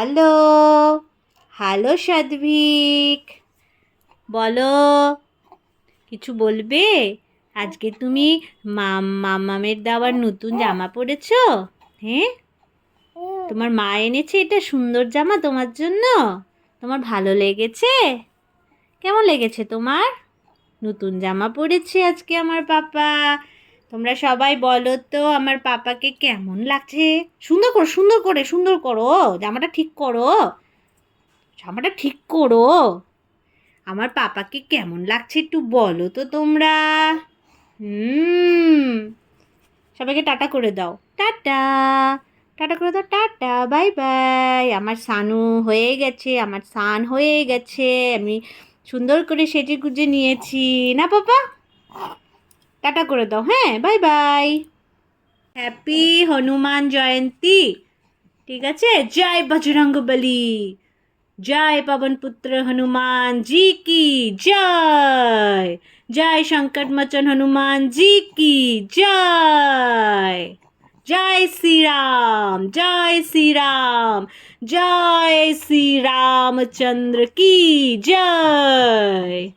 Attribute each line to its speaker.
Speaker 1: Hello, hello সাধ্বীক, বলো, কিছু বলবে? আজকে তুমি মামামের দেওয়ার নতুন জামা পরেছো? হ্যাঁ, তোমার মা এনেছে এটা সুন্দর জামা তোমার জন্য। তোমার ভালো লেগেছে? কেমন লেগেছে তোমার? নতুন জামা পরেছে আজকে আমার পাপা। তোমরা সবাই বলো তো আমার পাপাকে কেমন লাগছে? সুন্দর করো, সুন্দর করে, সুন্দর করো, জামাটা ঠিক করো, জামাটা ঠিক করো। আমার পাপাকে কেমন লাগছে একটু বলো তো তোমরা। হুম, সবাইকে টাটা করে দাও। টাটা, টাটা করে দাও, টাটা, বাই বাই। আমার সানু হয়ে গেছে, আমার সান হয়ে গেছে। আমি সুন্দর করে সেজে গুজে নিয়েছি না পাপা? টাটা করে দাও, হ্যাঁ, bye bye. Happy Hanuman Jayanti. ঠিক আছে, জয় বজরঙ্গবলী, জয় पवन पुत्र हनुमान जी की जय, जय संकट मोचन हनुमान जी की जय, जय श्री राम, जय श्री राम, जय श्री रामचंद्र की जय।